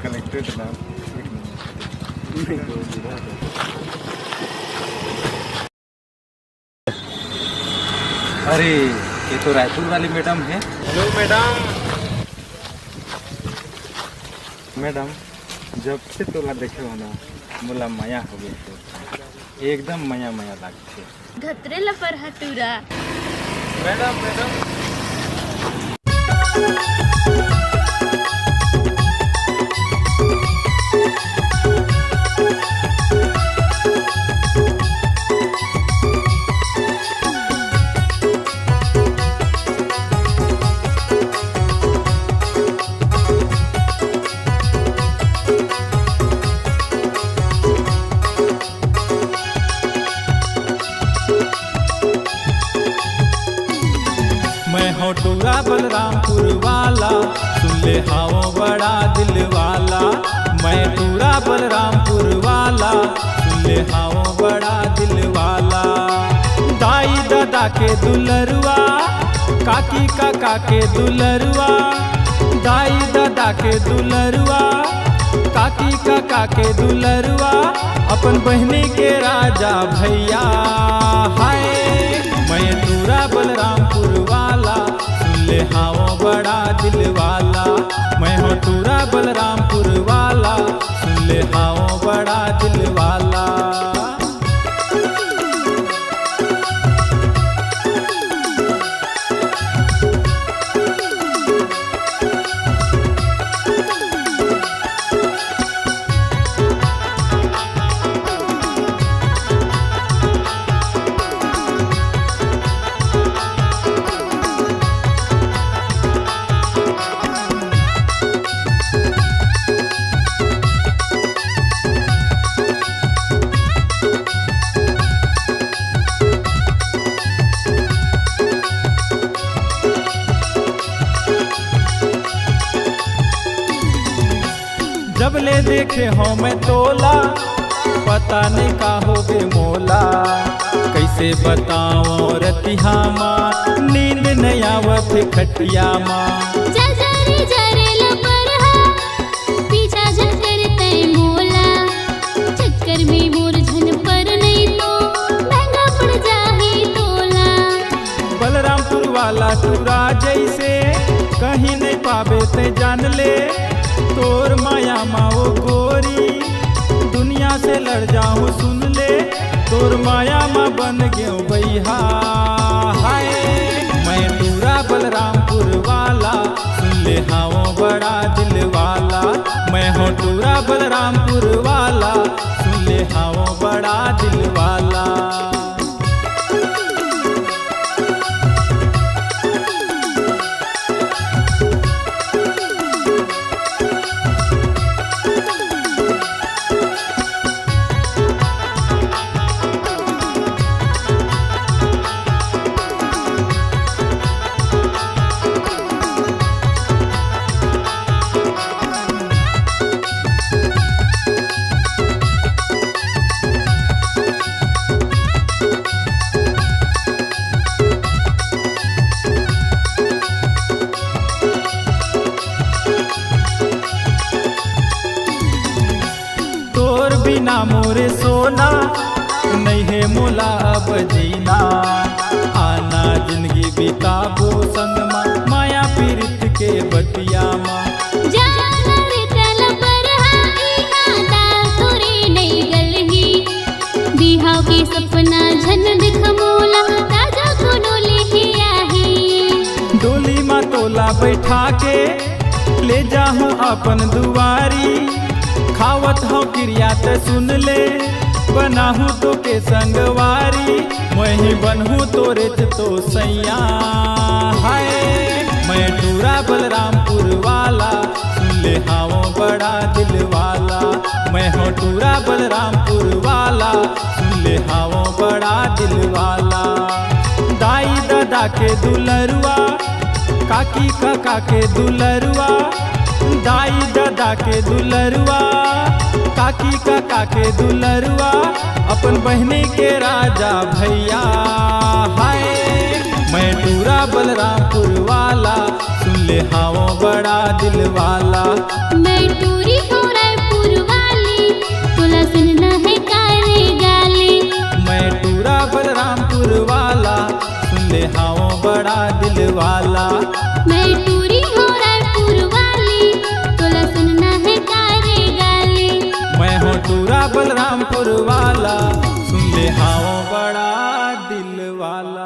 Collected ना। अरे ये तो रायपुर वाली मैडम है। Hello madam. मैडम जब से तोला देखे हो ना मोला माया हो गई तो एकदम माया माया लागते। धतरे लपर हटूरा मैडम मैडम मैं हूँ टूरा बलरामपुर वाला, सुन ले हाओ बड़ा दिल वाला। मैं टूरा बलरामपुर वाला, सुन ले हाओ बड़ा दिल वाला। दाई दादा के दुलरुआ, काकी काका के दुलरुआ। दाई दादा के दुलरुआ, काकी काका के दुलरुआ। अपन बहनी के राजा भैया हाय। मैं टूरा बलरामपुर वाला, सुन ले हाओ बड़ा दिल वाला। मैं हूँ टूरा बलरामपुर वाला, सुन ले हाओ बड़ा दिल वाला। जब ले देखे हो मैं तोला, पता नहीं का होगे मोला। कैसे बताओ रतिहा माँ, नींद नहीं आवत खटिया माँ। जजरे जरे लपरहा पीछा जन करते मोला। चक्कर में मोर झन पर नहीं तो महंगा पड़ जाही तोला। बलरामपुर वाला टूरा जैसे कहीं नहीं पावे ते जान ले। तोर माया माओ गोरी, दुनिया से लड़ जाऊं सुन ले। तोर माया माँ बन गयो भैया हाय। मैं टूरा बलरामपुर वाला, सुन ले हाओ बड़ा दिल वाला। मैं हूँ टूरा बलरामपुर वाला, सुन ले हाओ बड़ा दिल वाला। तोर बिना मोरे सोना, नहीं है मोला अब जीना। आना जिंदगी बिताबो संग माँ, माया पीरित के बतिया माँ। जाना रे तल परहा आता तोरे नहीं गलही। बिहाव के सपना झन दिख मोला, राजा को डोले के आही। डोली माँ तोला बैठा के ले जाहूँ अपन दुआरी। खावत हो क्रिया ते सुन ले, बनाहूँ तो के संगवारी। मैं ही बनहूँ तोरे तो सैया हाय। मैं टूरा बलरामपुर वाला, सुन ले हाओ बड़ा दिल वाला। मैं हूँ टूरा बलरामपुर वाला, सुन ले हाओ बड़ा दिल वाला। दाई दादा के दुलरुआ, काकी काका के दुलरुआ। दाई दादा के दुलरुआ, काकी काका के दुलरुआ। अपन बहनी के राजा भैया हाय। मैं टूरा बलरामपुर वाला, सुन ले हाओ बड़ा दिल वाला। मैं टूरी बड़ा दिल वाला। मैं टूरी हो रायपुर वाली, तोला सुनना है कारे गाली। मैं हूँ टूरा बलरामपुर वाला, सुन ले हाओ बड़ा दिल वाला।